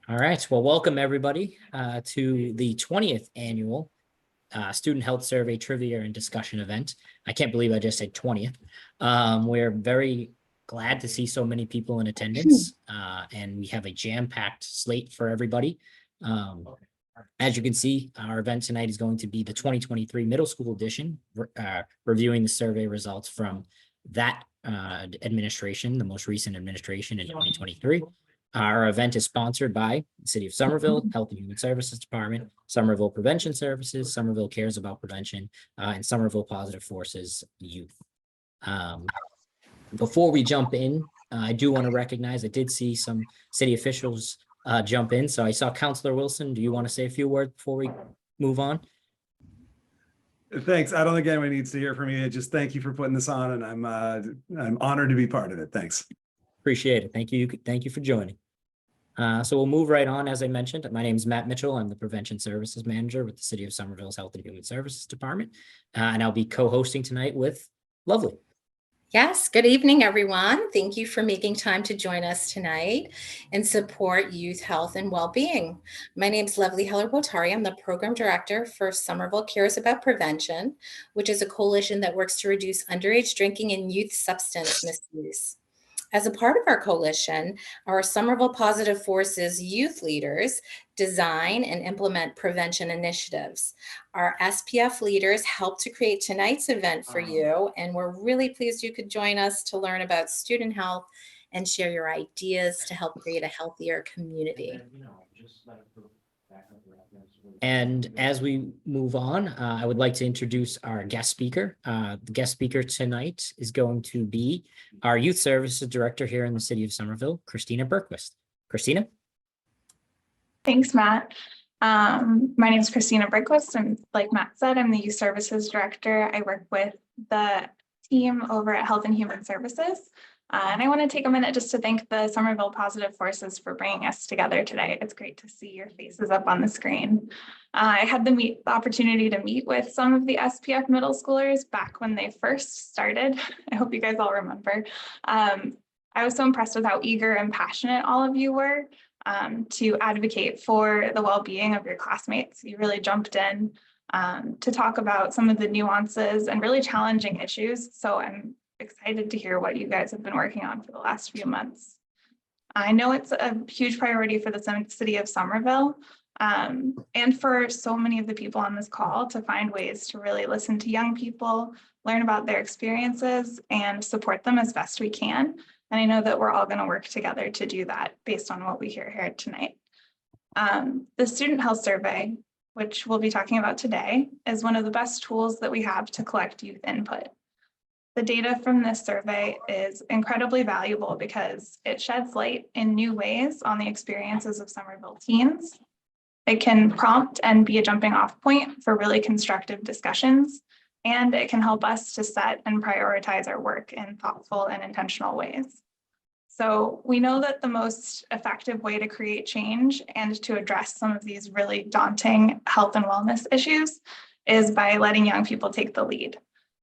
All right, well, welcome everybody to the 20th annual Student Health Survey Trivia and Discussion event. I can't believe I just said 20th. We're very glad to see so many people in attendance, and we have a jam-packed slate for everybody. As you can see, our event tonight is going to be the 2023 middle school edition, reviewing the survey results from that administration, the most recent administration in 2023. Our event is sponsored by the City of Somerville, Health and Human Services Department, Somerville Prevention Services, Somerville Cares About Prevention, and Somerville Positive Forces Youth. Before we jump in, I do want to recognize, I did see some city officials jump in. So I saw Councilor Wilson. Do you want to say a few words before we move on? Thanks. I don't think anyone needs to hear from you. Just thank you for putting this on, and I'm honored to be part of it. Thanks. Appreciate it. Thank you. Thank you for joining. So we'll move right on. As I mentioned, my name is Matt Mitchell. I'm the Prevention Services Manager with the City of Somerville's Health and Human Services Department. And I'll be co-hosting tonight with Lovely. Yes, good evening, everyone. Thank you for making time to join us tonight and support youth health and well-being. My name is Lovely Heller-Botari. I'm the Program Director for Somerville Cares About Prevention, which is a coalition that works to reduce underage drinking and youth substance misuse. As a part of our coalition, our Somerville Positive Forces youth leaders design and implement prevention initiatives. Our SPF leaders helped to create tonight's event for you, and we're really pleased you could join us to learn about student health and share your ideas to help create a healthier community. And as we move on, I would like to introduce our guest speaker. The guest speaker tonight is going to be our Youth Services Director here in the City of Somerville, Christina Bergquist. Christina? Thanks, Matt. My name is Christina Bergquist, and like Matt said, I'm the Youth Services Director. I work with the team over at Health and Human Services. And I want to take a minute just to thank the Somerville Positive Forces for bringing us together today. It's great to see your faces up on the screen. I had the opportunity to meet with some of the SPF middle schoolers back when they first started. I hope you guys all remember. I was so impressed with how eager and passionate all of you were to advocate for the well-being of your classmates. You really jumped in to talk about some of the nuances and really challenging issues. So I'm excited to hear what you guys have been working on for the last few months. I know it's a huge priority for the City of Somerville and for so many of the people on this call to find ways to really listen to young people, learn about their experiences, and support them as best we can. And I know that we're all going to work together to do that based on what we hear here tonight. The Student Health Survey, which we'll be talking about today, is one of the best tools that we have to collect youth input. The data from this survey is incredibly valuable because it sheds light in new ways on the experiences of Somerville teens. It can prompt and be a jumping off point for really constructive discussions, and it can help us to set and prioritize our work in thoughtful and intentional ways. So we know that the most effective way to create change and to address some of these really daunting health and wellness issues is by letting young people take the lead.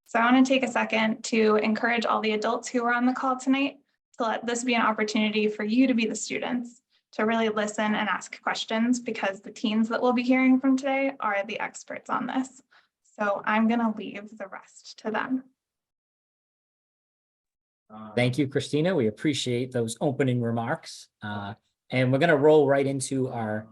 So I want to take a second to encourage all the adults who are on the call tonight to let this be an opportunity for you to be the students, to really listen and ask questions, because the teens that we'll be hearing from today are the experts on this. So I'm going to leave the rest to them. Thank you, Christina. We appreciate those opening remarks. And we're going to roll right into our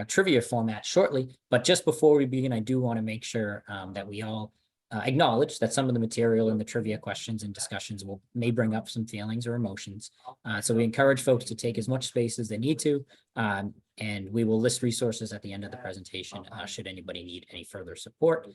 trivia format shortly. But just before we begin, I do want to make sure that we all acknowledge that some of the material in the trivia questions and discussions may bring up some feelings or emotions. So we encourage folks to take as much space as they need to, and we will list resources at the end of the presentation should anybody need any further support.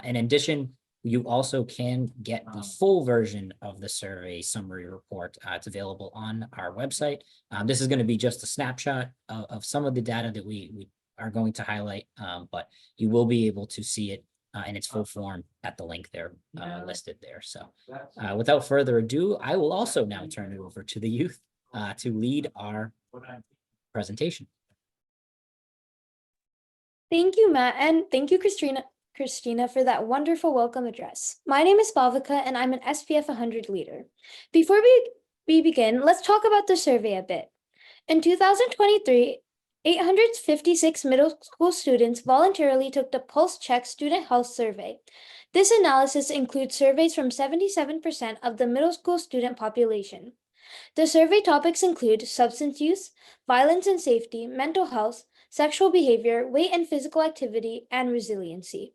In addition, you also can get the full version of the survey summary report. It's available on our website. This is going to be just a snapshot of some of the data that we are going to highlight, but you will be able to see it in its full form at the link there listed there. So without further ado, I will also now turn it over to the youth to lead our presentation. Thank you, Matt, and thank you, Christina, for that wonderful welcome address. My name is Bhavika, and I'm an SPF 100 leader. Before we begin, let's talk about the survey a bit. In 2023, 856 middle school students voluntarily took the Pulse Check Student Health Survey. This analysis includes surveys from 77% of the middle school student population. The survey topics include substance use, violence and safety, mental health, sexual behavior, weight and physical activity, and resiliency.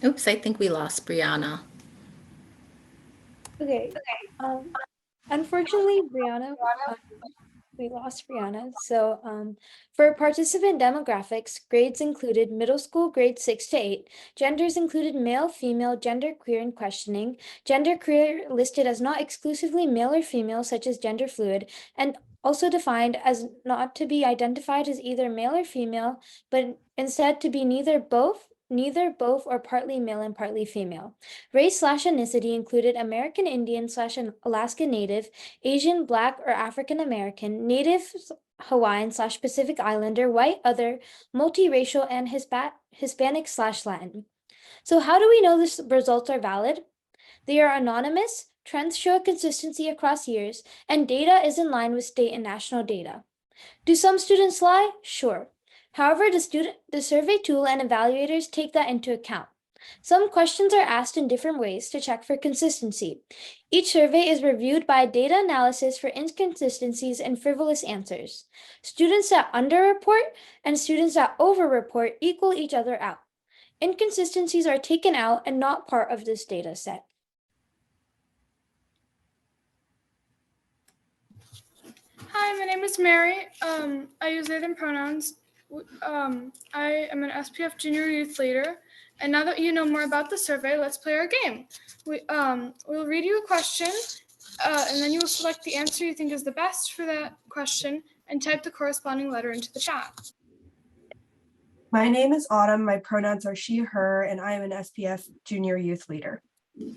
Oops, I think we lost Brianna. Okay. Unfortunately, Brianna, we lost Brianna. So for participant demographics, grades included middle school grades 6 to 8. Genders included male, female, gender queer and questioning. Gender queer listed as not exclusively male or female, such as gender fluid, and also defined as not to be identified as either male or female, but instead to be neither both, or partly male and partly female. Race/ethnicity included American Indian/Alaska Native, Asian, Black, or African American, Native Hawaiian/Pacific Islander, white, other, multiracial, and Hispanic/Latin. So how do we know these results are valid? They are anonymous, trends show a consistency across years, and data is in line with state and national data. Do some students lie? Sure. However, the survey tool and evaluators take that into account. Some questions are asked in different ways to check for consistency. Each survey is reviewed by data analysis for inconsistencies and frivolous answers. Students that underreport and students that overreport equal each other out. Inconsistencies are taken out and not part of this data set. Hi, my name is Mary. I use they, them pronouns. I am an SPF junior youth leader. And now that you know more about the survey, let's play our game. We'll read you a question, and then you will select the answer you think is the best for that question and type the corresponding letter into the chat. My name is Autumn. My pronouns are she, her, and I am an SPF junior youth leader.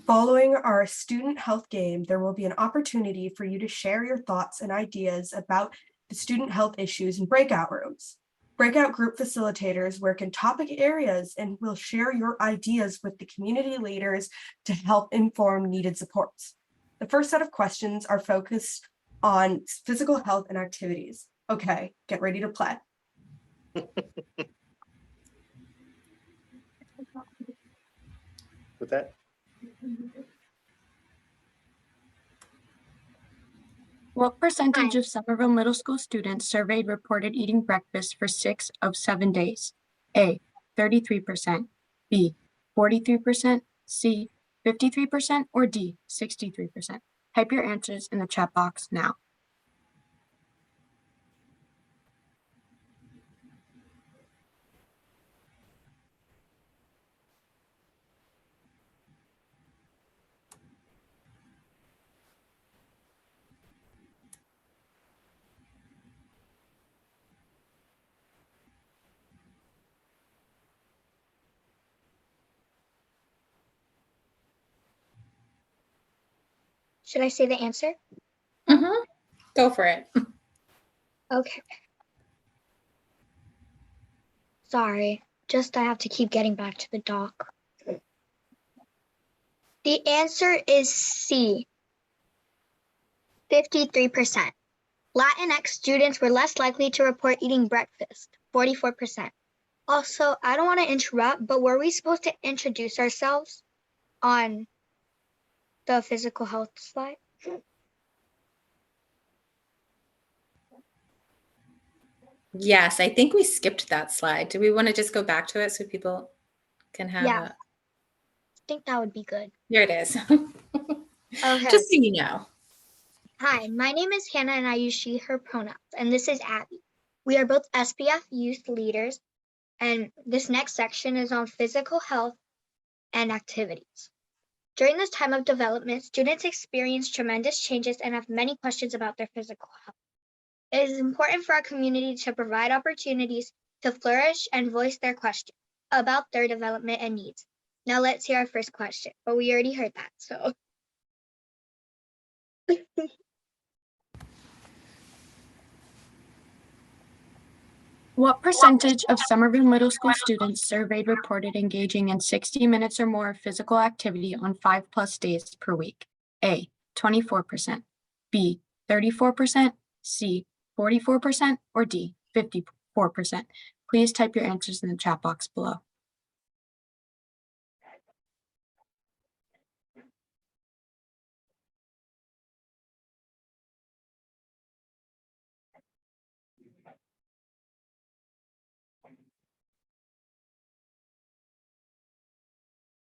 Following our student health game, there will be an opportunity for you to share your thoughts and ideas about the student health issues in breakout rooms. Breakout group facilitators work in topic areas and will share your ideas with the community leaders to help inform needed supports. The first set of questions are focused on physical health and activities. Okay, get ready to play. With that, what percentage of Somerville Middle School students surveyed reported eating breakfast for 6 of 7 days? A, 33%, B, 43%, C, 53%, or D, 63%? Type your answers in the chat box now. Should I say the answer? Mm-hmm. Go for it. Okay. Sorry, just I have to keep getting back to the doc. The answer is C, 53%. Latinx students were less likely to report eating breakfast, 44%. Also, I don't want to interrupt, but were we supposed to introduce ourselves on the physical health slide? Yes, I think we skipped that slide. Do we want to just go back to it so people can have Yeah. I think that would be good. Here it is. Okay. Just so you know. Hi, my name is Hannah and I use she, her pronouns, and this is Abby. We are both SPF youth leaders, and this next section is on physical health and activities. During this time of development, students experience tremendous changes and have many questions about their physical health. It is important for our community to provide opportunities to flourish and voice their questions about their development and needs. Now let's hear our first question, but we already heard that, so. What percentage of Somerville Middle School students surveyed reported engaging in 60 minutes or more of physical activity on 5+ days per week? A, 24%, B, 34%, C, 44%, or D, 54%? Please type your answers in the chat box below.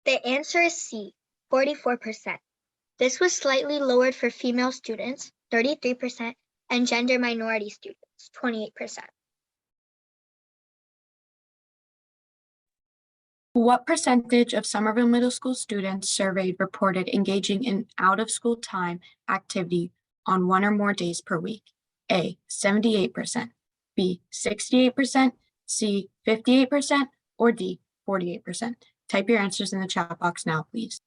The answer is C, 44%. This was slightly lowered for female students, 33%, and gender minority students, 28%. What percentage of Somerville Middle School students surveyed reported engaging in out-of-school time activity on 1 or more days per week? A, 78%, B, 68%, C, 58%, or D, 48%? Type your answers in the chat box now, please.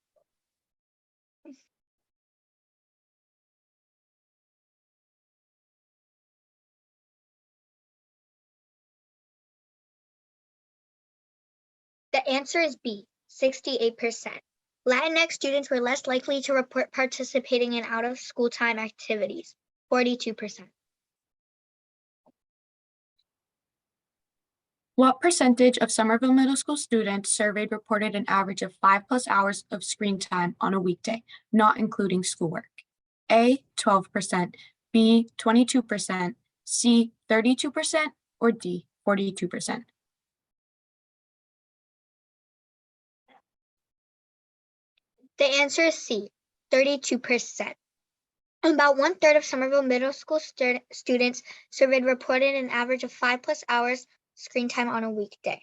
The answer is B, 68%. Latinx students were less likely to report participating in out-of-school time activities, 42%. What percentage of Somerville Middle School students surveyed reported an average of 5+ hours of screen time on a weekday, not including schoolwork? A, 12%, B, 22%, C, 32%, or D, 42%? The answer is C, 32%. About 1/3 of Somerville Middle School students surveyed reported an average of 5+ hours screen time on a weekday.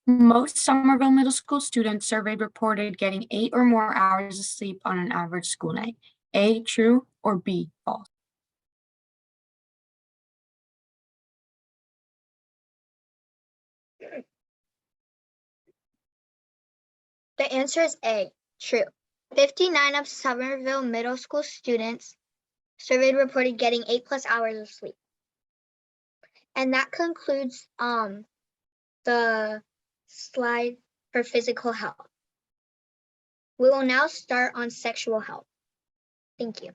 Most Somerville Middle School students surveyed reported getting 8 or more hours of sleep on an average school night. A, true, or B, false? The answer is A, true. 59 of Somerville Middle School students surveyed reported getting 8+ hours of sleep. And that concludes the slide for physical health. We will now start on sexual health. Thank you.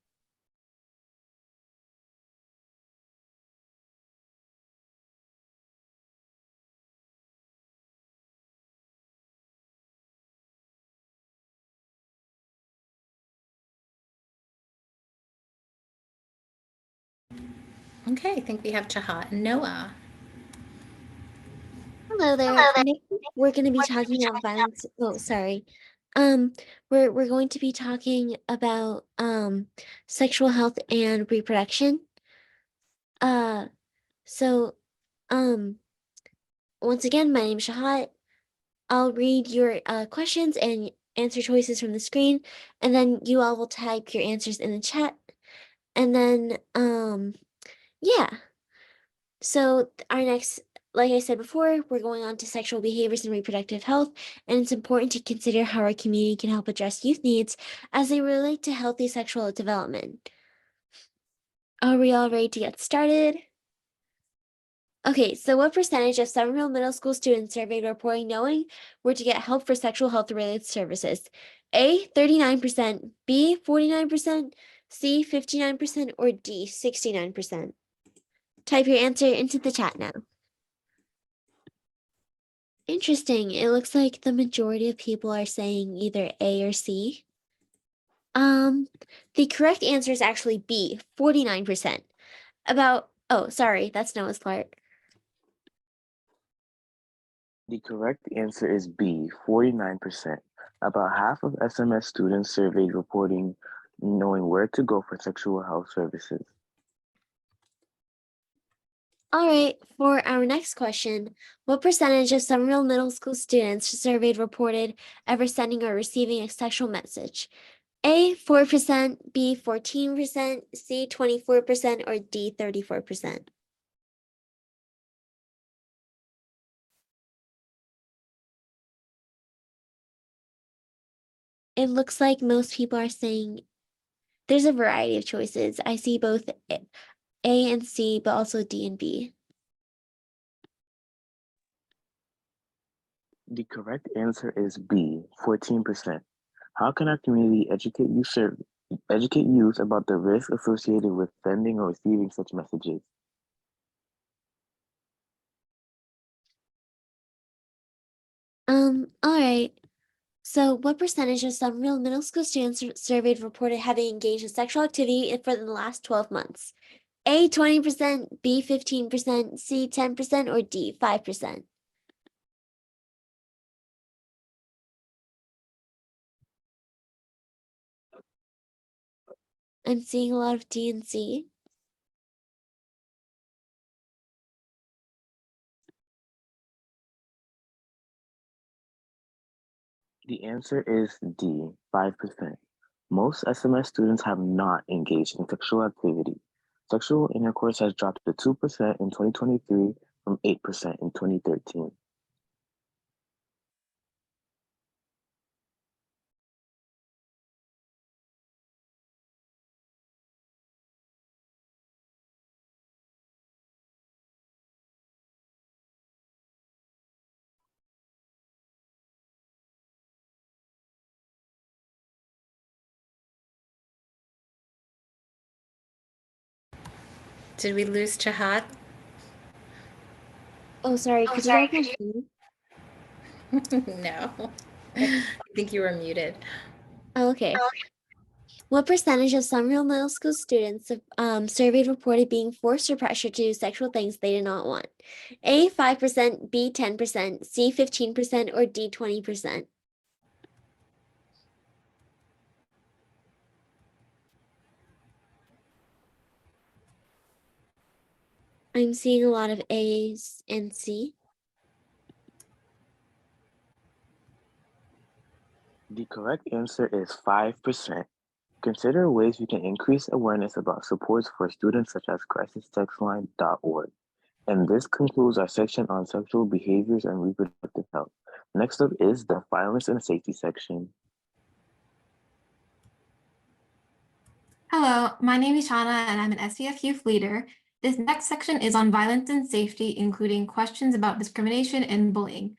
Okay, I think we have Chahat and Noah. Hello there. Today we're going to be talking about violence. Oh, sorry. We're going to be talking about sexual health and reproduction. So once again, my name is Shahat. I'll read your questions and answer choices from the screen, and then you all will type your answers in the chat. And then yeah. So our next, like I said before, we're going on to sexual behaviors and reproductive health, and it's important to consider how our community can help address youth needs as they relate to healthy sexual development. Are we all ready to get started? Okay, so what percentage of Somerville Middle School students surveyed reporting knowing where to get help for sexual health-related services? A, 39%, B, 49%, C, 59%, or D, 69%? Type your answer into the chat now. Interesting. It looks like the majority of people are saying either A or C. The correct answer is actually B, 49%. Oh, sorry, that's Noah's part. The correct answer is B, 49%. About half of SMS students surveyed reporting knowing where to go for sexual health services. All right, for our next question, what percentage of Somerville Middle School students surveyed reported ever sending or receiving a sexual message? A, 4%, B, 14%, C, 24%, or D, 34%? It looks like most people are saying There's a variety of choices. I see both A and C, but also D and B. The correct answer is B, 14%. How can our community educate youth about the risk associated with sending or receiving such messages? All right. So what percentage of Somerville Middle School students surveyed reported having engaged in sexual activity for the last 12 months? A, 20%, B, 15%, C, 10%, or D, 5%? I'm seeing a lot of D and C. The answer is D, 5%. Most SMS students have not engaged in sexual activity. Sexual intercourse has dropped to 2% in 2023 from 8% in 2013. Did we lose Chahat? Oh, sorry. Could you guys hear me? No. I think you were muted. Oh, okay. What percentage of Somerville Middle School students surveyed reported being forced or pressured to do sexual things they did not want? A, 5%, B, 10%, C, 15%, or D, 20%? I'm seeing a lot of A's and C. The correct answer is 5%. Consider ways you can increase awareness about supports for students such as crisistextline.org. And this concludes our section on sexual behaviors and reproductive health. Next up is the violence and safety section. Hello, my name is Shana and I'm an SPF youth leader. This next section is on violence and safety, including questions about discrimination and bullying.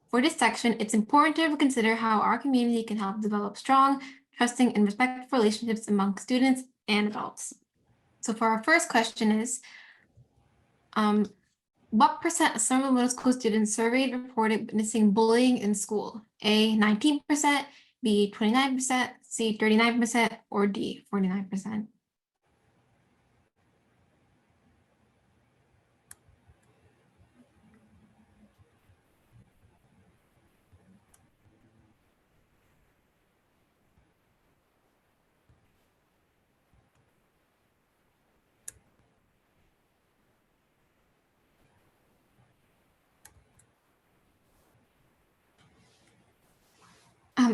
For this section, it's important to consider how our community can help develop strong, trusting, and respectful relationships among students and adults. So for our first question is, what percent of Somerville Middle School students surveyed reported witnessing bullying in school? A, 19%, B, 29%, C, 39%, or D, 49%?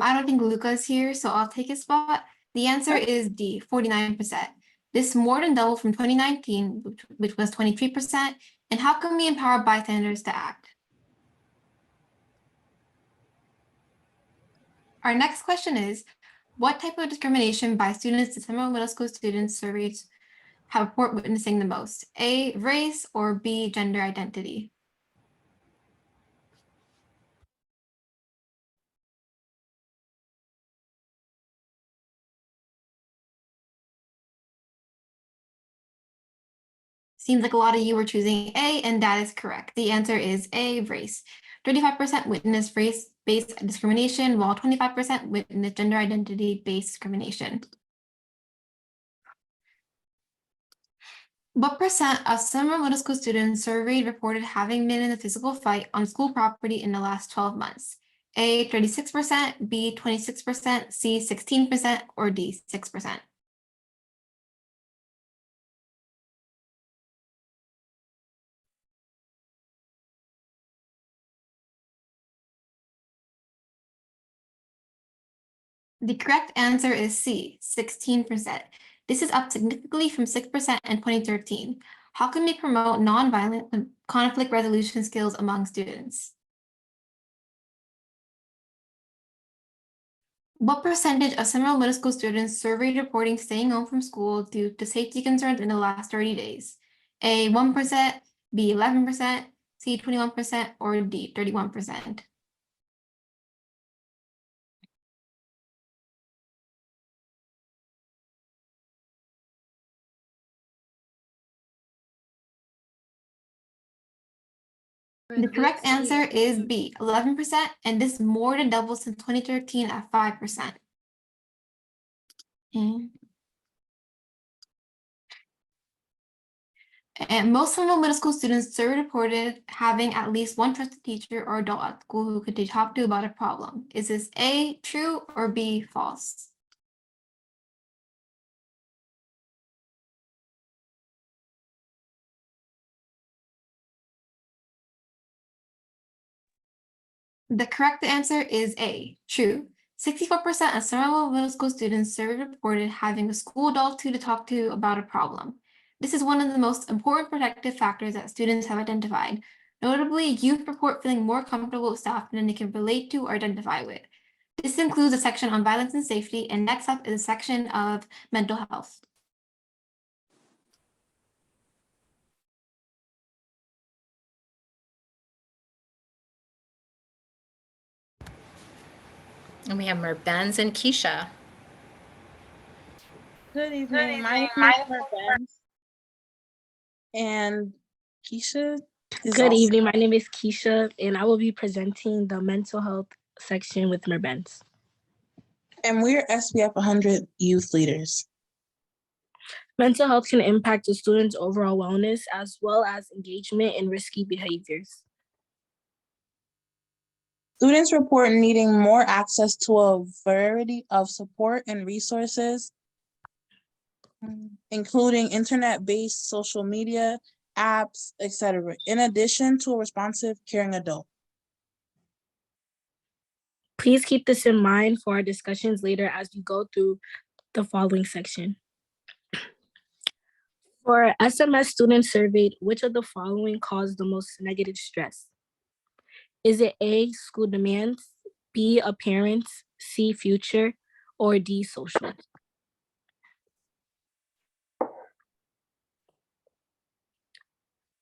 I don't think Luca's here, so I'll take his spot. The answer is D, 49%. This more than doubled from 2019, which was 23%. And how can we empower bystanders to act? Our next question is, what type of discrimination by students to Somerville Middle School students surveys have report witnessing the most? A, race, or B, gender identity? Seems like a lot of you were choosing A, and that is correct. The answer is A, race. 35% witnessed race-based discrimination, while 25% witnessed gender identity-based discrimination. What percent of Somerville Middle School students surveyed reported having been in a physical fight on school property in the last 12 months? A, 36%, B, 26%, C, 16%, or D, 6%? The correct answer is C, 16%. This is up significantly from 6% in 2013. How can we promote nonviolent conflict resolution skills among students? What percentage of Somerville Middle School students surveyed reporting staying home from school due to safety concerns in the last 30 days? A, 1%, B, 11%, C, 21%, or D, 31%? The correct answer is B, 11%, and this more than doubled since 2013 at 5%. And most Somerville Middle School students surveyed reported having at least one trusted teacher or adult at school who could they talk to about a problem. Is this A, true, or B, false? The correct answer is A, true. 64% of Somerville Middle School students surveyed reported having a school adult to talk to about a problem. This is one of the most important protective factors that students have identified. Notably, youth report feeling more comfortable with staff than they can relate to or identify with. This includes a section on violence and safety, and next up is a section of mental health. And we have Merbenz and Keisha. Good evening. My name is Merbenz. And Keisha is Good also- evening. My name is Keisha, and I will be presenting the mental health section with Merbenz. And we're SPF 100 youth leaders. Mental health can impact a student's overall wellness as well as engagement in risky behaviors. Students report needing more access to a variety of support and resources, including internet-based social media, apps, etc., in addition to a responsive, caring adult. Please keep this in mind for our discussions later as we go through the following section. For SMS students surveyed, which of the following caused the most negative stress? Is it A, school demands, B, appearance, C, future, or D, social?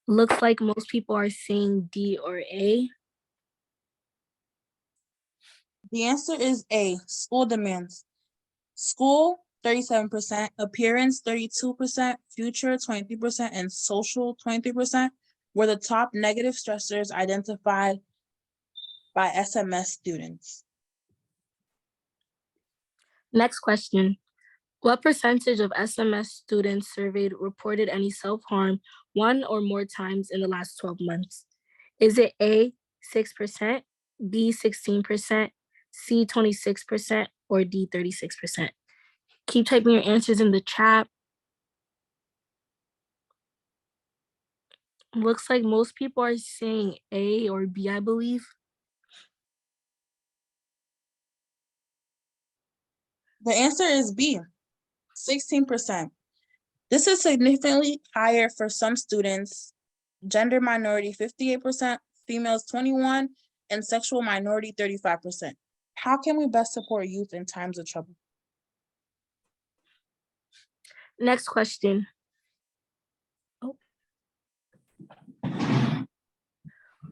Looks like most people are saying D or A. The answer is A, school demands. School, 37%, appearance, 32%, future, 23%, and social, 23%, were the top negative stressors identified by SMS students. Next question. What percentage of SMS students surveyed reported any self-harm one or more times in the last 12 months? Is it A, 6%, B, 16%, C, 26%, or D, 36%? Keep typing your answers in the chat. Looks like most people are saying A or B, I believe. The answer is B, 16%. This is significantly higher for some students, gender minority 58%, females 21%, and sexual minority 35%. How can we best support youth in times of trouble? Next question.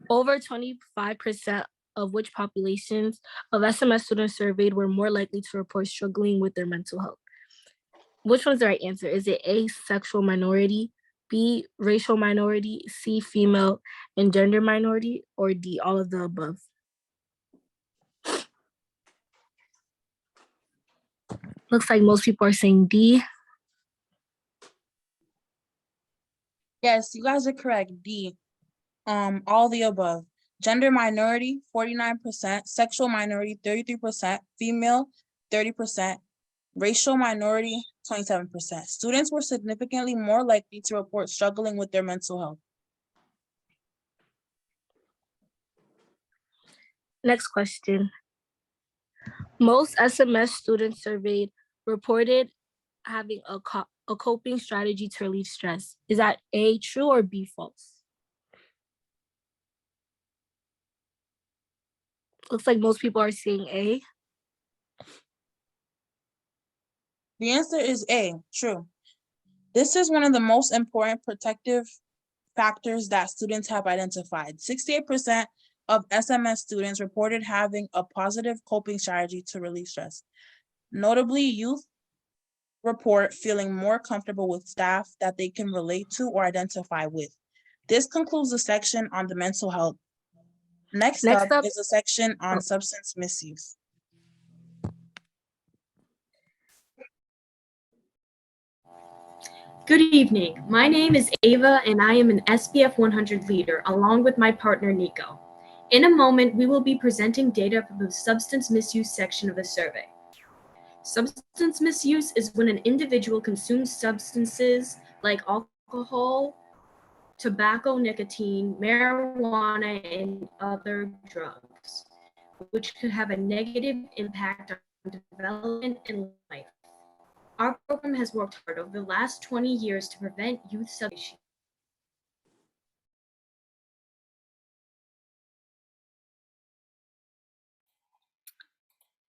Over 25% of which populations of SMS students surveyed were more likely to report struggling with their mental health? Which one's the right answer? Is it A, sexual minority, B, racial minority, C, female and gender minority, or D, all of the above? Looks like most people are saying D. Yes, you guys are correct. D, all the above. Gender minority, 49%, sexual minority, 33%, female, 30%, racial minority, 27%. Students were significantly more likely to report struggling with their mental health. Next question. Most SMS students surveyed reported having a coping strategy to relieve stress. Is that A, true, or B, false? Looks like most people are saying A. The answer is A, true. This is one of the most important protective factors that students have identified. 68% of SMS students reported having a positive coping strategy to relieve stress. Notably, youth report feeling more comfortable with staff that they can relate to or identify with. This concludes the section on the mental health. Next up is a section on substance misuse. Good evening. My name is Ava and I am an SPF 100 leader along with my partner Nico. In a moment, we will be presenting data from the substance misuse section of the survey. Substance misuse is when an individual consumes substances like alcohol, tobacco, nicotine, marijuana, and other drugs, which could have a negative impact on development and life. Our program has worked hard over the last 20 years to prevent youth substance.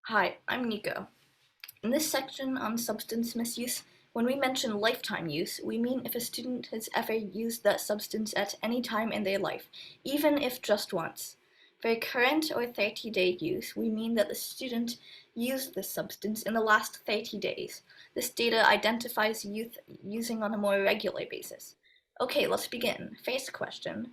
Hi, I'm Nico. In this section on substance misuse, when we mention lifetime use, we mean if a student has ever used that substance at any time in their life, even if just once. For current or 30-day use, we mean that the student used this substance in the last 30 days. This data identifies youth using on a more regular basis. Okay, let's begin. First question.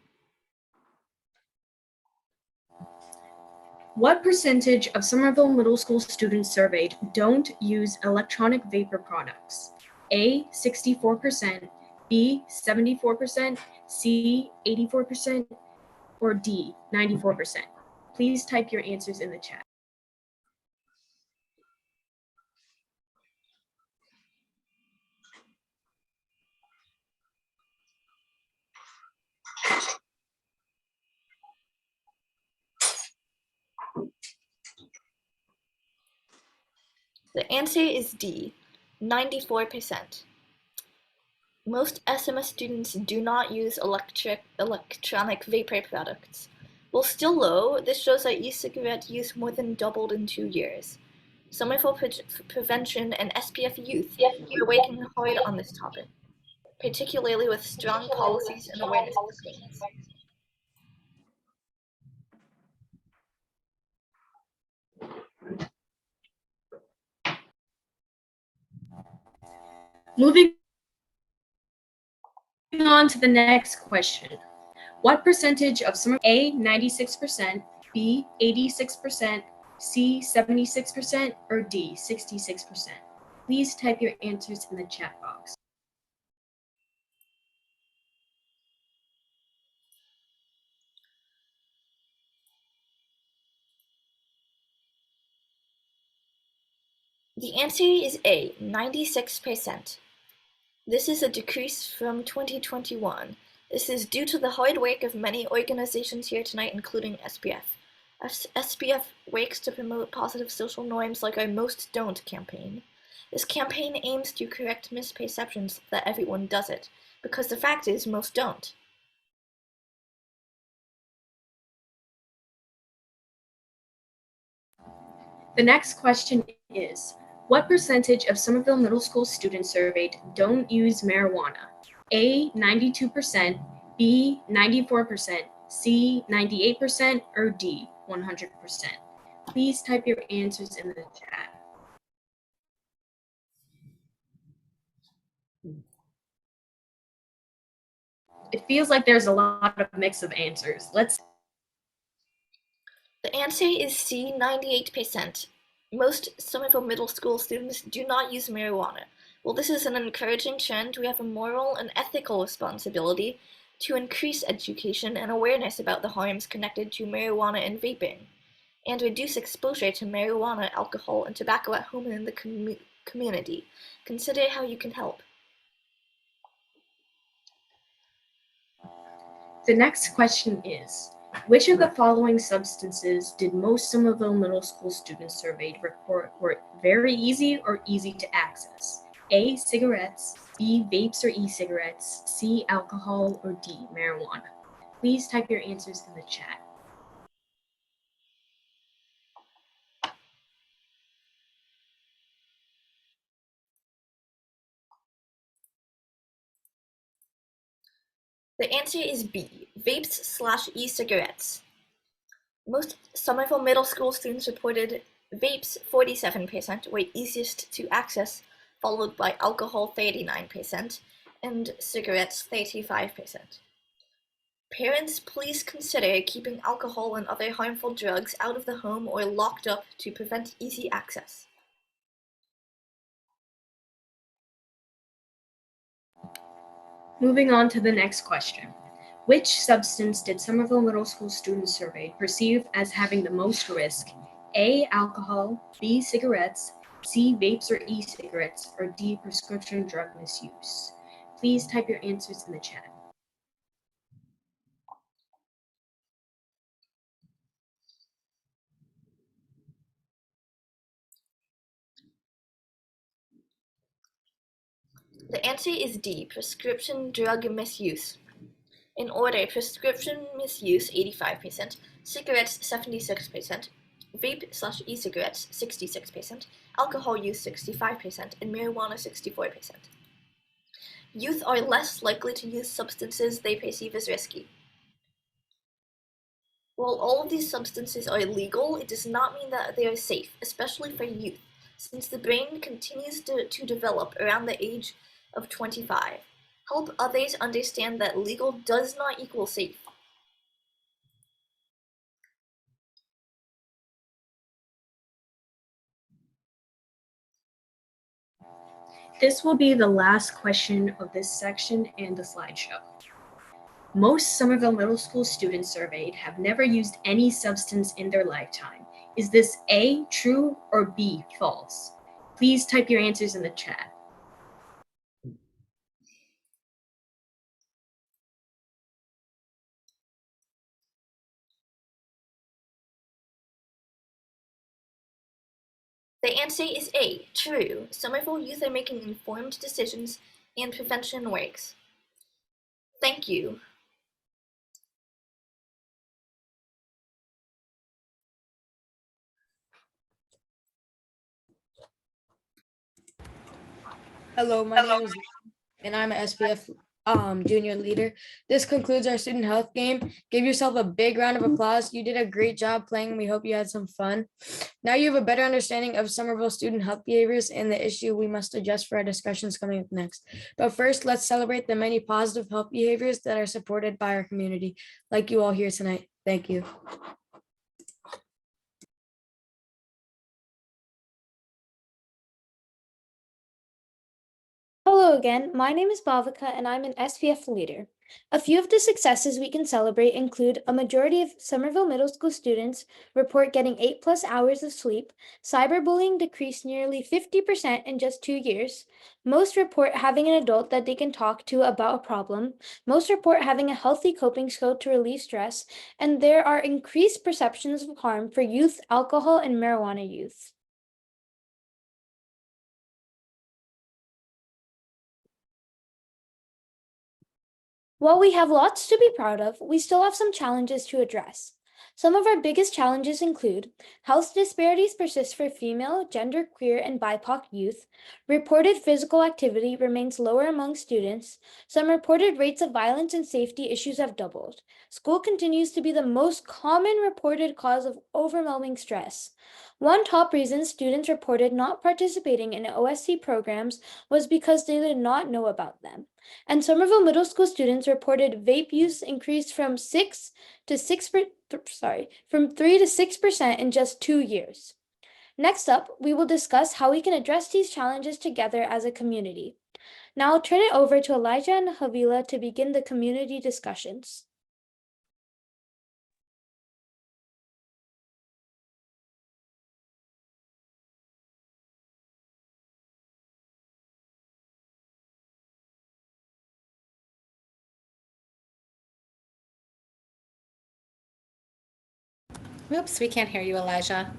What percentage of Somerville Middle School students surveyed don't use electronic vapor products? A, 64%, B, 74%, C, 84%, or D, 94%? Please type your answers in the chat. The answer is D, 94%. Most SMS students do not use electronic vapor products. While still low, this shows that e-cigarette use more than doubled in 2 years. Somerville Prevention and SPF Youth are working hard on this topic, particularly with strong policies and awareness campaigns. Moving on to the next question. What percentage of Somerville, A, 96%, B, 86%, C, 76%, or D, 66%? Please type your answers in the chat box. The answer is A, 96%. This is a decrease from 2021. This is due to the hard work of many organizations here tonight, including SPF. SPF works to promote positive social norms like our Most Don't campaign. This campaign aims to correct misperceptions that everyone does it, because the fact is most don't. The next question is, what percentage of Somerville Middle School students surveyed don't use marijuana? A, 92%, B, 94%, C, 98%, or D, 100%? Please type your answers in the chat. It feels like there's a lot of mix of answers. The answer is C, 98%. Most Somerville Middle School students do not use marijuana. While this is an encouraging trend, we have a moral and ethical responsibility to increase education and awareness about the harms connected to marijuana and vaping, and reduce exposure to marijuana, alcohol, and tobacco at home and in the community. Consider how you can help. The next question is, which of the following substances did most Somerville Middle School students surveyed report were very easy or easy to access? A, cigarettes, B, vapes or e-cigarettes, C, alcohol, or D, marijuana? Please type your answers in the chat. The answer is B, vapes / e-cigarettes. Most Somerville Middle School students reported vapes 47% were easiest to access, followed by alcohol 39% and cigarettes 35%. Parents, please consider keeping alcohol and other harmful drugs out of the home or locked up to prevent easy access. Moving on to the next question. Which substance did Somerville Middle School students surveyed perceive as having the most risk? A, alcohol, B, cigarettes, C, vapes or e-cigarettes, or D, prescription drug misuse? Please type your answers in the chat. The answer is D, prescription drug misuse. In order, prescription misuse 85%, cigarettes 76%, vape / e-cigarettes 66%, alcohol use 65%, and marijuana 64%. Youth are less likely to use substances they perceive as risky. While all of these substances are illegal, it does not mean that they are safe, especially for youth, since the brain continues to develop around the age of 25. Help others understand that legal does not equal safe. This will be the last question of this section and the slideshow. Most Somerville Middle School students surveyed have never used any substance in their lifetime. Is this A, true, or B, false? Please type your answers in the chat. The answer is A, true. Somerville youth are making informed decisions and prevention works. Thank you. Hello, my name is and I'm an SPF junior leader. This concludes our student health game. Give yourself a big round of applause. You did a great job playing. We hope you had some fun. Now you have a better understanding of Somerville student health behaviors and the issue we must adjust for our discussions coming up next. But first, let's celebrate the many positive health behaviors that are supported by our community, like you all here tonight. Thank you. Hello again, my name is Bhavika and I'm an SPF leader. A few of the successes we can celebrate include a majority of Somerville Middle School students report getting 8+ hours of sleep, cyberbullying decreased nearly 50% in just 2 years, most report having an adult that they can talk to about a problem, most report having a healthy coping skill to relieve stress, and there are increased perceptions of harm for youth, alcohol, and marijuana use. While we have lots to be proud of, we still have some challenges to address. Some of our biggest challenges include health disparities persist for female, genderqueer, and BIPOC youth. Reported physical activity remains lower among students. Some reported rates of violence and safety issues have doubled. School continues to be the most common reported cause of overwhelming stress. One top reason students reported not participating in OSC programs was because they did not know about them. And Somerville Middle School students reported vape use increased from 3 to 6% in just 2 years. Next up, we will discuss how we can address these challenges together as a community. Now I'll turn it over to Elijah and Havila to begin the community discussions. Oops, we can't hear you, Elijah.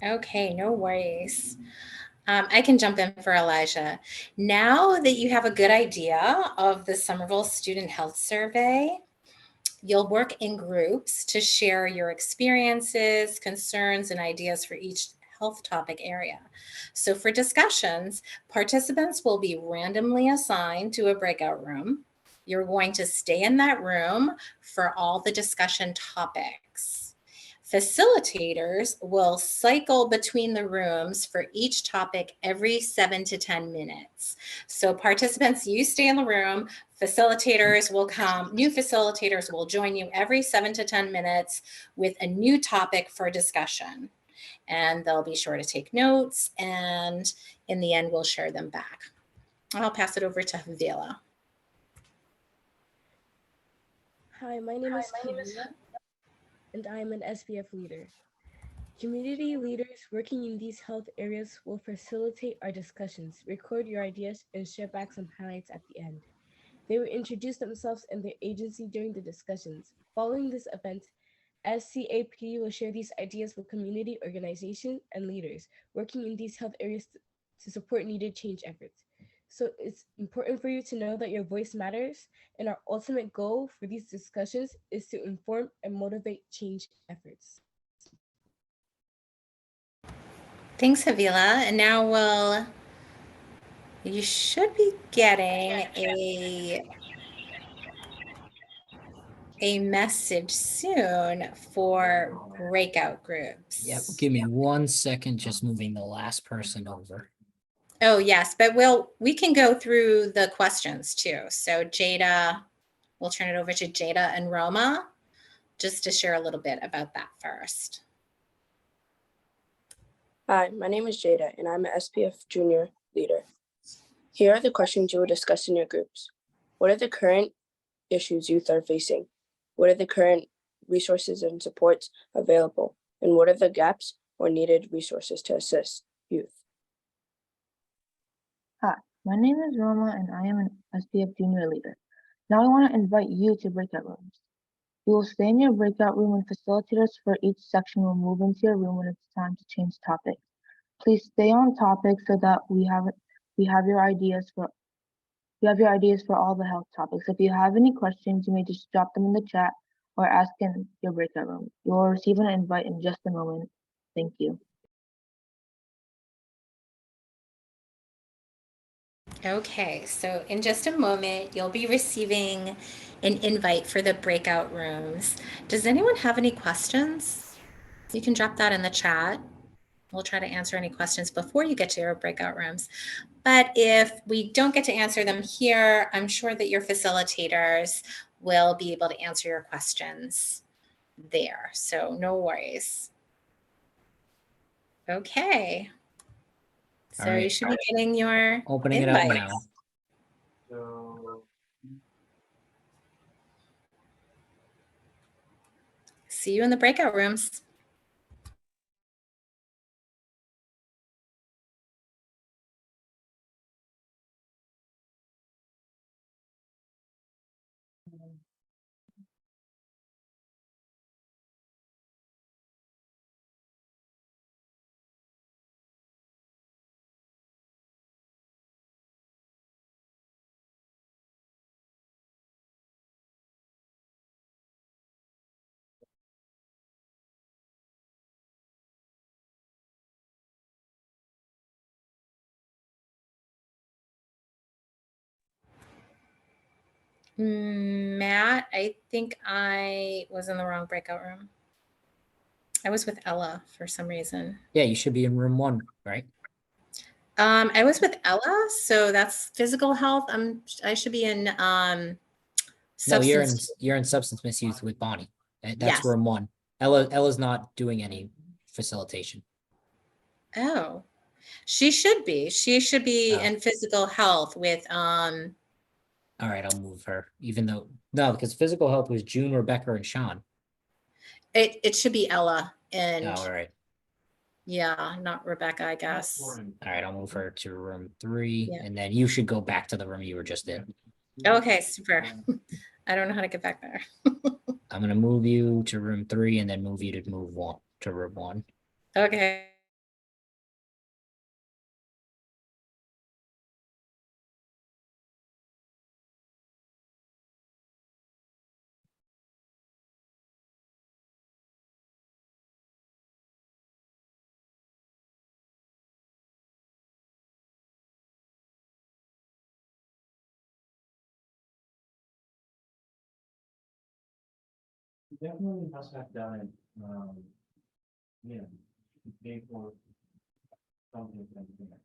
Okay, no worries. I can jump in for Elijah. Now that you have a good idea of the Somerville Student Health Survey You'll work in groups to share your experiences, concerns, and ideas for each health topic area. So for discussions, participants will be randomly assigned to a breakout room. You're going to stay in that room for all the discussion topics. Facilitators will cycle between the rooms for each topic every 7 to 10 minutes. So participants, you stay in the room, facilitators will come, new facilitators will join you every 7 to 10 minutes with a new topic for discussion. And they'll be sure to take notes, and in the end, we'll share them back. I'll pass it over to Havila. Hi, my name is Camila, and I'm an SPF leader. Community leaders working in these health areas will facilitate our discussions, record your ideas, and share back some highlights at the end. They will introduce themselves and their agency during the discussions. Following this event, SCAP will share these ideas with community organizations and leaders working in these health areas to support needed change efforts. So it's important for you to know that your voice matters, and our ultimate goal for these discussions is to inform and motivate change efforts. Thanks, Havila. And now you should be getting a message soon for breakout groups. Yep, give me 1 second, just moving the last person over. Oh, yes, but we can go through the questions too. So Jada, we'll turn it over to Jada and Roma just to share a little bit about that first. Hi, my name is Jada, and I'm an SPF Junior leader. Here are the questions you will discuss in your groups. What are the current issues youth are facing? What are the current resources and supports available? And what are the gaps or needed resources to assist youth? Hi, my name is Roma, and I am an SPF Junior leader. Now I want to invite you to breakout rooms. You will stay in your breakout room, and facilitators for each section will move into your room when it's time to change topics. Please stay on topic so that we have your ideas for all the health topics. If you have any questions, you may just drop them in the chat or ask in your breakout room. You will receive an invite in just a moment. Thank you. Okay, so in just a moment, you'll be receiving an invite for the breakout rooms. Does anyone have any questions? You can drop that in the chat. We'll try to answer any questions before you get to your breakout rooms. But if we don't get to answer them here, I'm sure that your facilitators will be able to answer your questions there. So no worries. Okay. So All right. you should be getting your Opening it up invites. now. See you in the breakout rooms. Matt, I think I was in the wrong breakout room. I was with Ella for some reason. Yeah, you should be in room 1, right? I was with Ella, so that's physical health. I should be in No, substance. you're in substance misuse with Bonnie. That's Yes. room 1. Ella's not doing any facilitation. Oh, she should be. She should be Oh. in physical health with All right, I'll move her. Even though no, because physical health was June, Rebecca, and Sean. it should be Ella and Oh, all right. yeah, not Rebecca, I guess. All right, I'll move her to room 3, Yeah. and then you should go back to the room you were just in. Okay, super. I don't know how to get back there. I'm gonna move you to room 3 and then move you to room 1. Okay. Definitely must have done it, yeah, pay for something like that.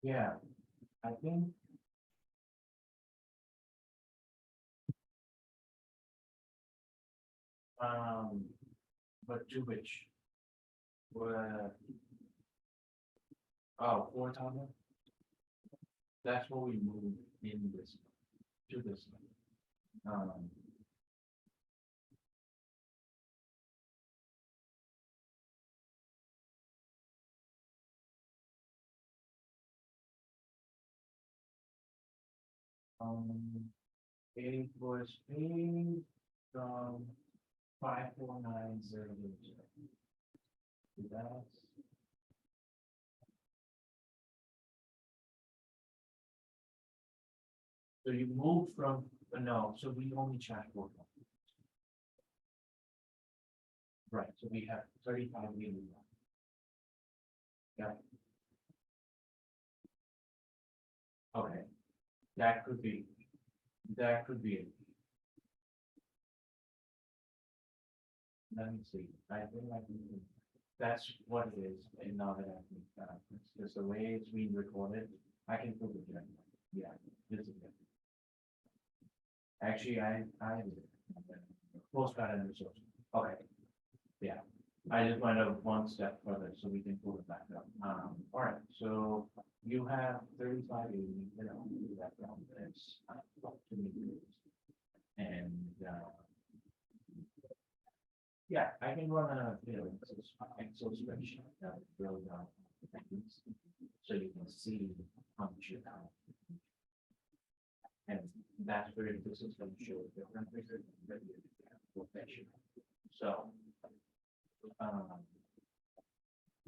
Yeah, I think. But to which were, oh, 4,000? That's what we moved in this, to this. Um, it was paid from 54900. That's. So you moved from, no, so we only charge 4. Right, so we have 3581. Yeah. Okay, that could be it. Let me see, I think that's what it is, and now that I think, it's just the way it's being recorded, I can put it in. Yeah, this is it. Actually, I postcard and resource, okay. Yeah, I just went up one step further, so we can pull it back up. All right, so you have 3580, you know, that down, that's to me. And, yeah, I can run a, Excel spreadsheet that will down things, so you can see how much you have. And that's where this is going to show different figures that you have. So,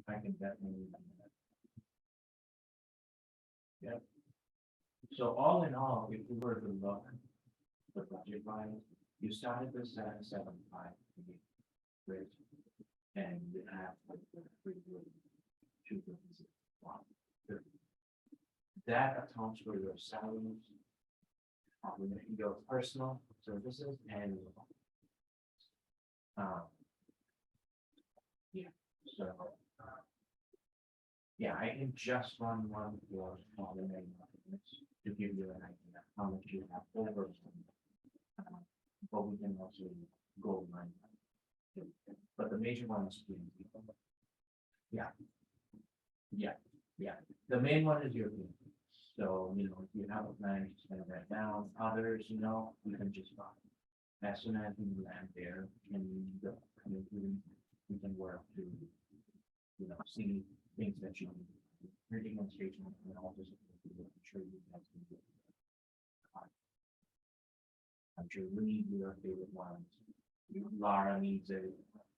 I can definitely. Yeah. So all in all, if we were to look the budget wise, you started this at 7.5. Great. And you have like 2. That accounts for your salaries, your personal services, and yeah. So yeah, I can just run one for to give you an idea how much you have over. But we can also go line. But the major one is yeah. The main one is your team. So, you know, if you have a plan, you spend that down. Others, you know, you can just buy. As soon as you land there and we can work to, you know, see things that you need. Reading on station and all this. I'm sure you guys can do. I'm sure we need your favorite ones. Laura needs it,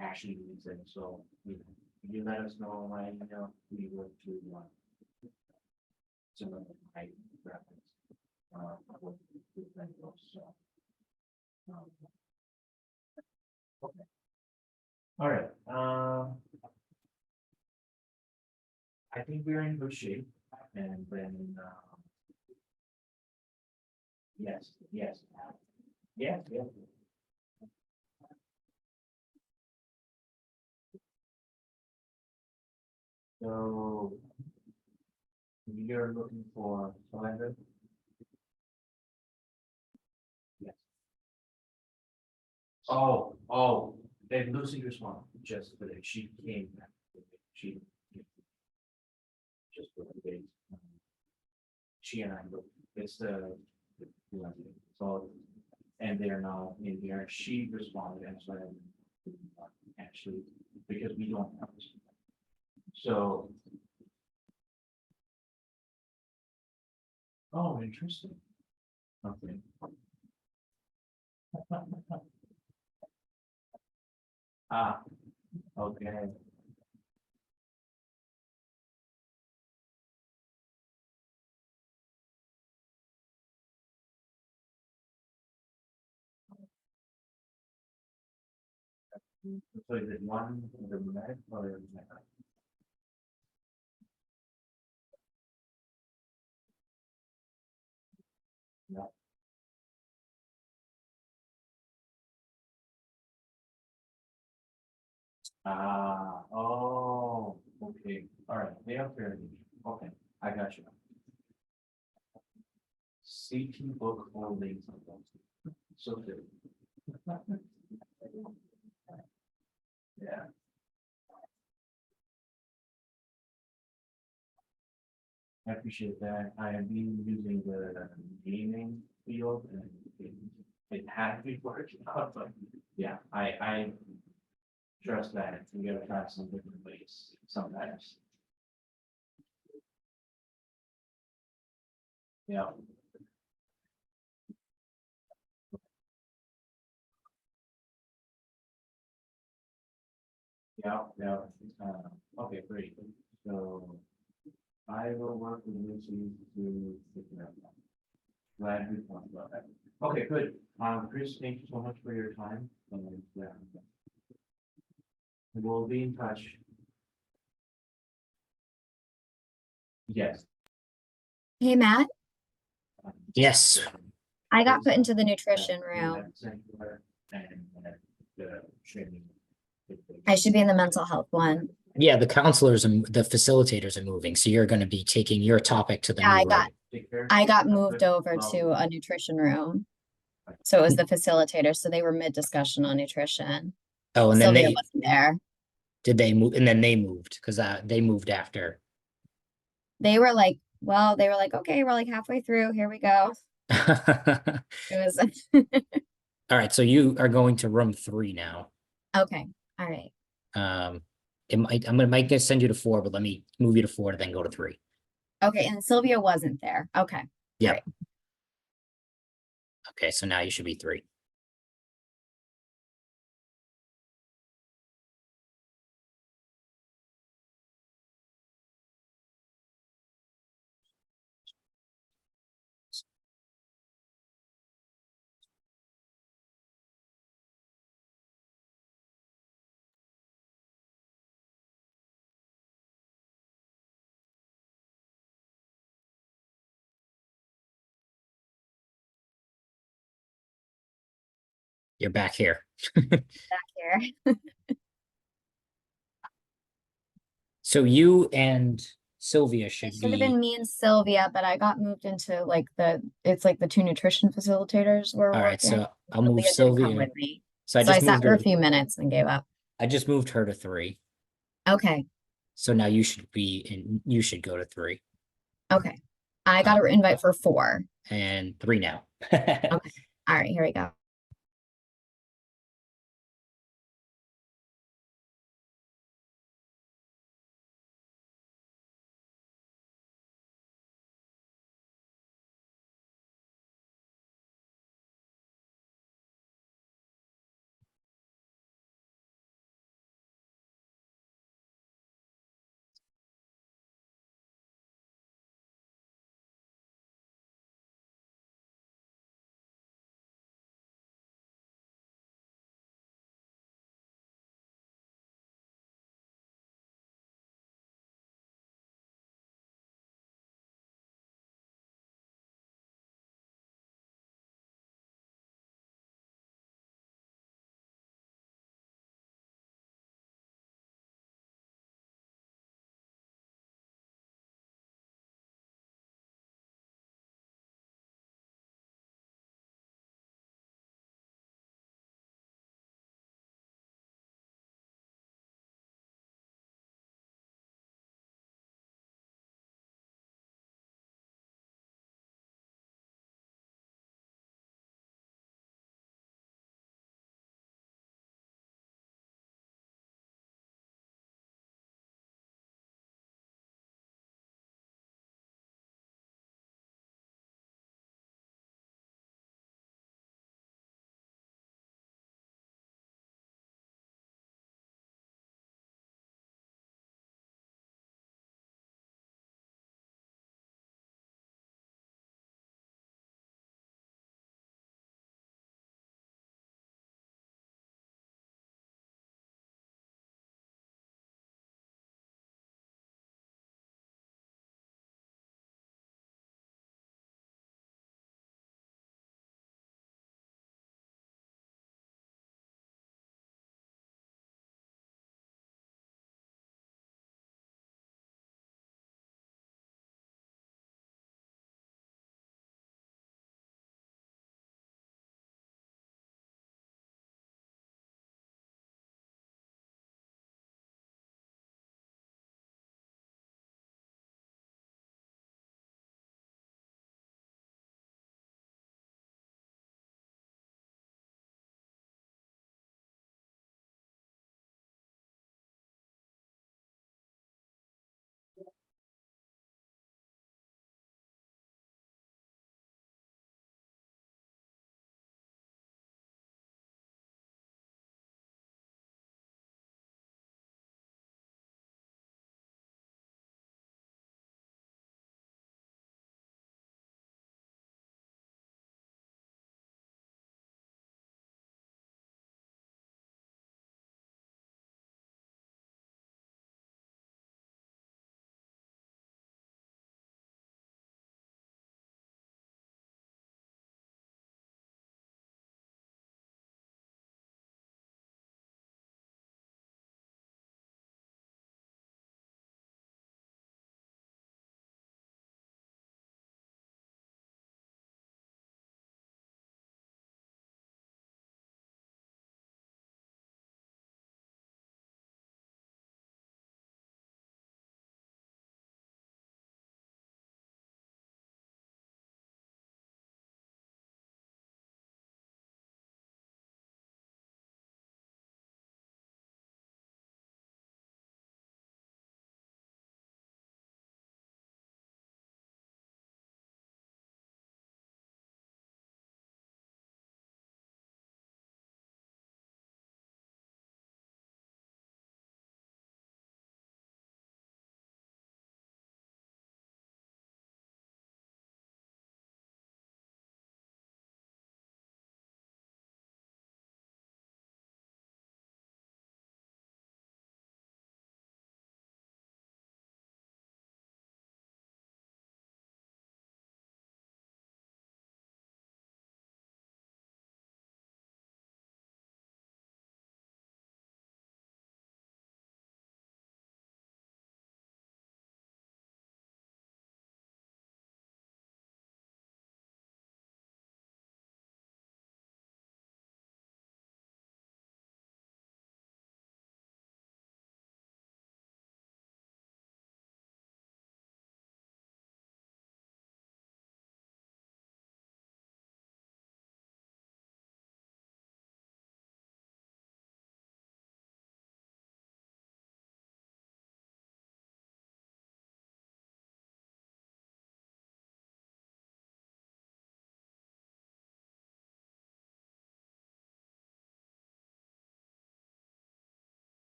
Ashley needs it, so you let us know, right, you know, we work to some of the high graphics. So. Okay. All right. I think we're in good shape, and then Yes, yes. Yes, yes. So you're looking for surrender? Yes. Oh, then Lucy responded just today. She came back. She just for the days. She and I, it's so, and they're now in here. She responded and so actually, because we don't have this. So. Oh, interesting. Okay. Ah, okay. So is it one the med or? No. Oh, okay, all right, they are fair. Okay, I got you. CT book or links. So good. Yeah. I appreciate that. I have been using the gaming field and it had me working out, but yeah, I trust that we gotta try some different ways sometimes. Yeah. Yeah. Okay, great. So I will work with Lucy to figure out that. Glad we talked about that. Okay, good. Chris, thank you so much for your time. And we'll be in touch. Yes. Hey, Matt, Yes. I got put into the nutrition room. I should be in the mental health one. Yeah, the counselors and the facilitators are moving, so you're gonna be taking your topic to the Yeah, new room. I got moved over to a nutrition room. So it was the facilitator, so they were mid-discussion on nutrition. Oh, and then Sylvia they, wasn't there. did they move, and then they moved, because they moved after. They were like, well, they were like, okay, we're like halfway through, here we go. It was, All right, so you are going to room 3 now. okay, all right. Might just send you to 4, but let me move you to 4 to then go to 3. Okay, and Sylvia wasn't there. Okay. Yeah. Great. Okay, so now you should be 3. You're back here. Back here. So you and Sylvia It should should have be, been me and Sylvia, but I got moved into like it's like the 2 nutrition facilitators were all right, working. so I'll move Didn't come Sylvia. with me. So I So I just sat moved for her. a few minutes and gave up. I just moved her to 3. Okay. So now you should you should go to 3. Okay. I got an invite for 4. And 3 now. Okay. All right, here we go.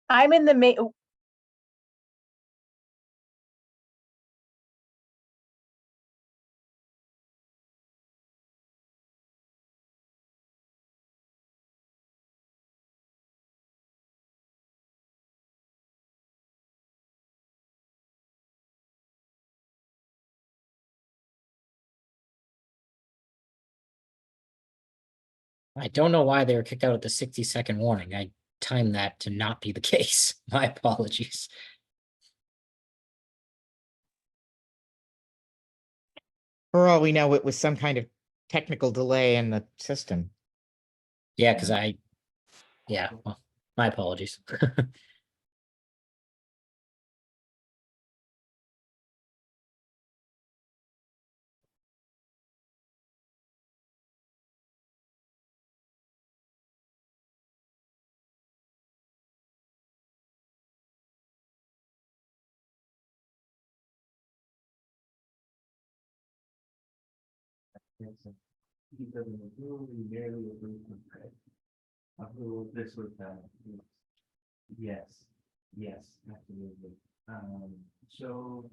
I'm in the main. I don't know why they were kicked out at the 60-second warning. I timed that to not be the case. My apologies. For all we know, it was some kind of technical delay in the system. Yeah, because yeah, well, my apologies. He doesn't really merely agree with Craig. This was yes, yes, absolutely. So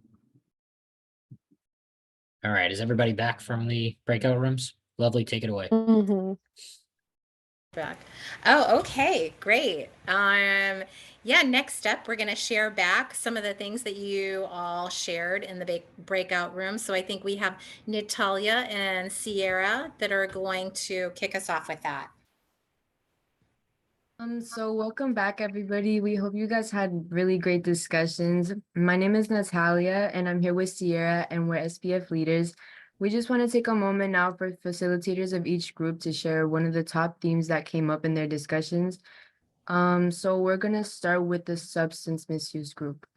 All right, is everybody back from the breakout rooms? Lovely, take it away. Back. Oh, okay, great. Yeah, next up, we're going to share back some of the things that you all shared in the breakout room. So I think we have Natalia and Sierra that are going to kick us off with that. So welcome back, everybody. We hope you guys had really great discussions. My name is Natalia, and I'm here with Sierra, and we're SPF leaders. We just want to take a moment now for facilitators of each group to share one of the top themes that came up in their discussions. So we're going to start with the substance misuse group.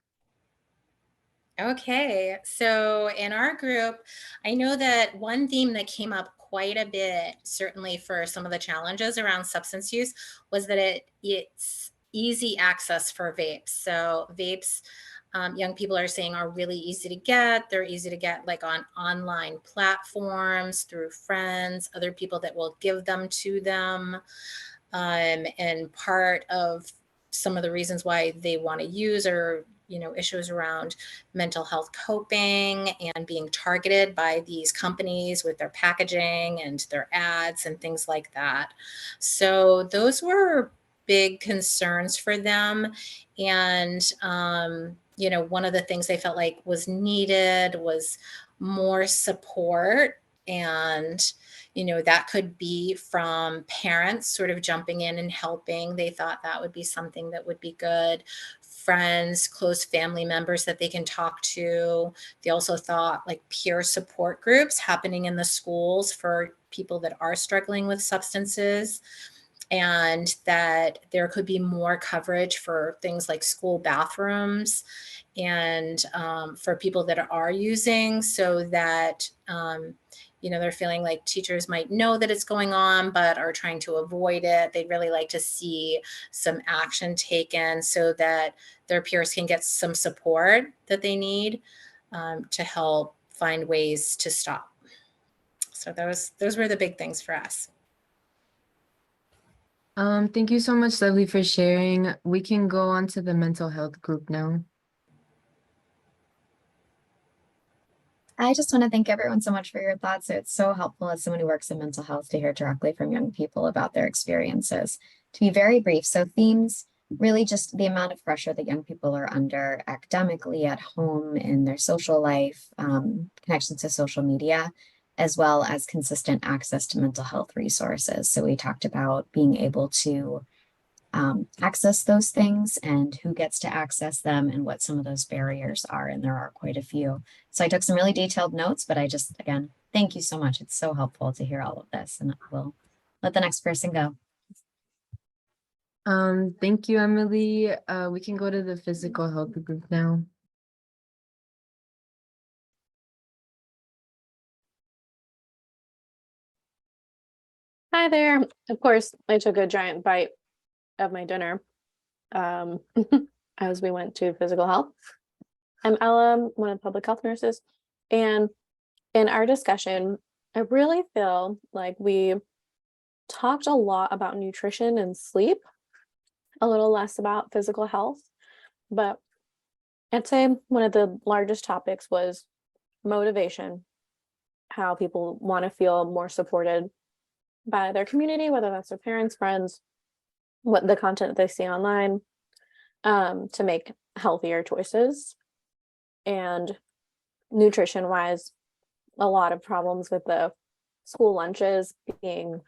Okay, so in our group, I know that one theme that came up quite a bit, certainly for some of the challenges around substance use, was that it's easy access for vapes. So vapes, young people are saying, are really easy to get. They're easy to get like on online platforms, through friends, other people that will give them to them. And part of some of the reasons why they want to use are, issues around mental health coping and being targeted by these companies with their packaging and their ads and things like that. So those were big concerns for them. And, one of the things they felt like was needed was more support. And that could be from parents sort of jumping in and helping. They thought that would be something that would be good. Friends, close family members that they can talk to. They also thought like peer support groups happening in the schools for people that are struggling with substances, and that there could be more coverage for things like school bathrooms and for people that are using, so that they're feeling like teachers might know that it's going on but are trying to avoid it. They'd really like to see some action taken so that their peers can get some support that they need to help find ways to stop. So those were the big things for us. Thank you so much, Lovely, for sharing. We can go on to the mental health group now. I just want to thank everyone so much for your thoughts. It's so helpful as someone who works in mental health to hear directly from young people about their experiences. To be very brief, so themes, really just the amount of pressure that young people are under academically, at home, in their social life, connections to social media, as well as consistent access to mental health resources. So we talked about being able to access those things and who gets to access them and what some of those barriers are. And there are quite a few. So I took some really detailed notes, but I just, again, thank you so much. It's so helpful to hear all of this, and we'll let the next person go. Thank you, Emily. We can go to the physical health group now. Hi there. Of course, I took a giant bite of my dinner as we went to physical health. I'm Ella, one of the public health nurses. And in our discussion, I really feel like we talked a lot about nutrition and sleep. a little less about physical health, but I'd say one of the largest topics was motivation, how people want to feel more supported by their community, whether that's their parents, friends, what the content that they see online, to make healthier choices. And nutrition wise, a lot of problems with the school lunches being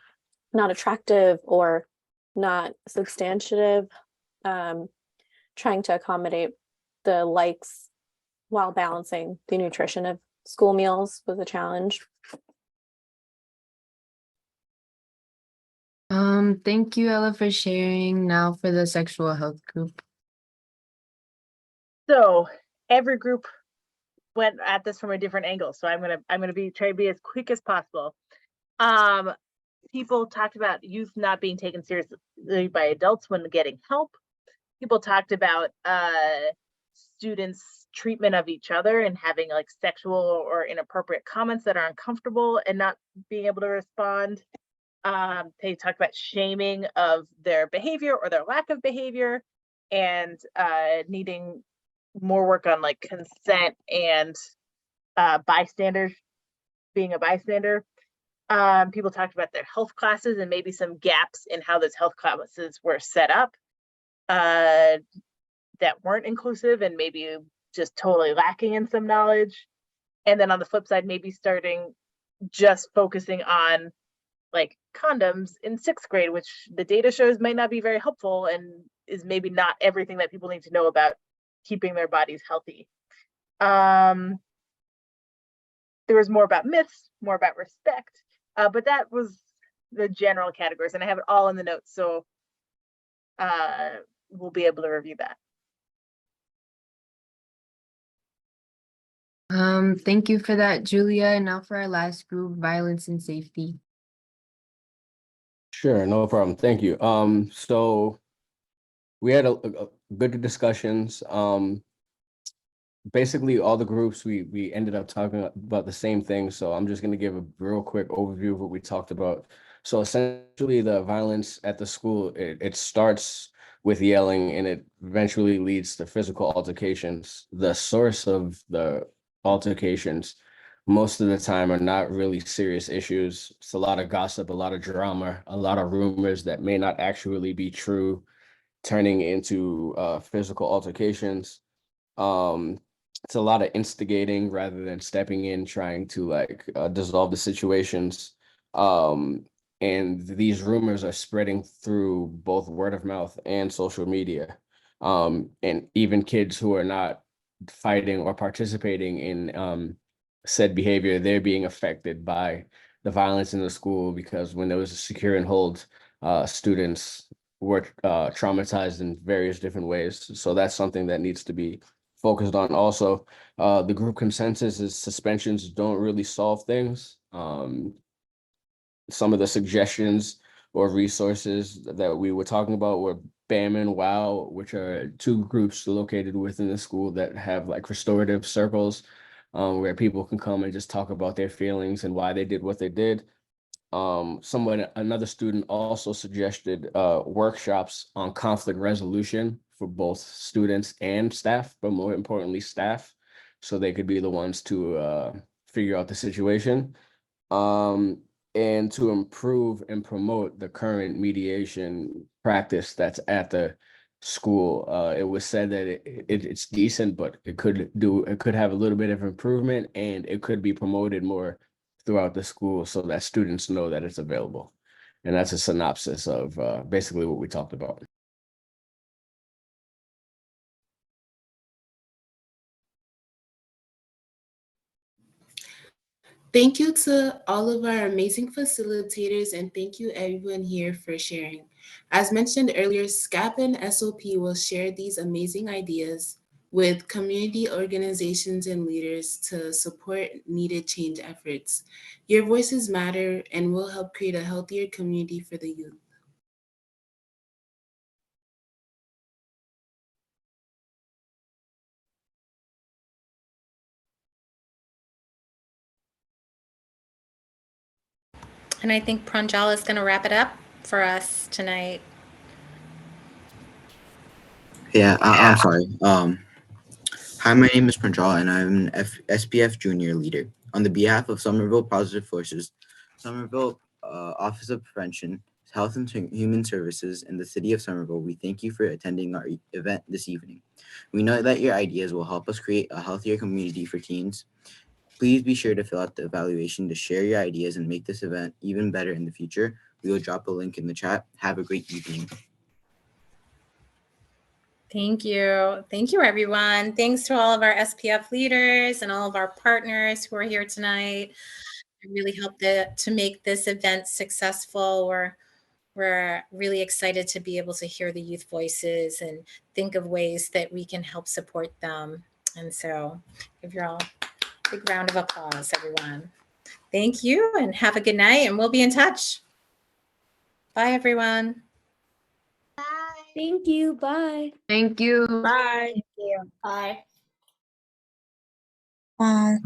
not attractive or not substantive, trying to accommodate the likes while balancing the nutrition of school meals was a challenge. Thank you, Ella, for sharing. Now for the sexual health group. So every group went at this from a different angle. So I'm gonna try to be as quick as possible. People talked about youth not being taken seriously by adults when getting help. People talked about students' treatment of each other and having like sexual or inappropriate comments that are uncomfortable and not being able to respond. They talked about shaming of their behavior or their lack of behavior, and needing more work on like consent and bystanders, being a bystander. People talked about their health classes and maybe some gaps in how those health classes were set up that weren't inclusive and maybe just totally lacking in some knowledge. And then on the flip side, maybe starting just focusing on like condoms in 6th grade, which the data shows might not be very helpful and is maybe not everything that people need to know about keeping their bodies healthy. There was more about myths, more about respect, but that was the general categories, and I have it all in the notes, so we'll be able to review that. Thank you for that, Julia. And now for our last group, violence and safety. Sure, no problem. Thank you. So we had a good discussions. Basically all the groups we ended up talking about the same thing. So I'm just gonna give a real quick overview of what we talked about. So essentially the violence at the school, it starts with yelling and it eventually leads to physical altercations. The source of the altercations most of the time are not really serious issues. It's a lot of gossip, a lot of drama, a lot of rumors that may not actually be true, turning into physical altercations. It's a lot of instigating rather than stepping in, trying to like dissolve the situations. And these rumors are spreading through both word of mouth and social media. And even kids who are not fighting or participating in said behavior, they're being affected by the violence in the school, because when there was a secure and hold, students were traumatized in various different ways. So that's something that needs to be focused on. Also, the group consensus is suspensions don't really solve things. Some of the suggestions or resources that we were talking about were BAM and WOW, which are 2 groups located within the school that have like restorative circles, where people can come and just talk about their feelings and why they did what they did. Another student also suggested workshops on conflict resolution for both students and staff, but more importantly, staff, so they could be the ones to figure out the situation. And to improve and promote the current mediation practice that's at the school. It was said that it's decent, but it could have a little bit of improvement, and it could be promoted more throughout the school so that students know that it's available. And that's a synopsis of basically what we talked about. Thank you to all of our amazing facilitators, and thank you everyone here for sharing. As mentioned earlier, SCAP and SOP will share these amazing ideas with community organizations and leaders to support needed change efforts. Your voices matter and will help create a healthier community for the youth. And I think Pranjal is going to wrap it up for us tonight. Yeah, I'm sorry. Hi, my name is Pranjal, and I'm an SPF Junior Leader. On the behalf of Somerville Positive Forces, Somerville Office of Prevention, Health and Human Services, and the City of Somerville, we thank you for attending our event this evening. We know that your ideas will help us create a healthier community for teens. Please be sure to fill out the evaluation to share your ideas and make this event even better in the future. We will drop a link in the chat. Have a great evening. Thank you. Thank you, everyone. Thanks to all of our SPF leaders and all of our partners who are here tonight. It really helped to make this event successful. We're really excited to be able to hear the youth voices and think of ways that we can help support them. And so give you all a big round of applause, everyone. Thank you and have a good night, and we'll be in touch. Bye, everyone. Thank you. Bye. Thank you. Bye. Bye. Bye.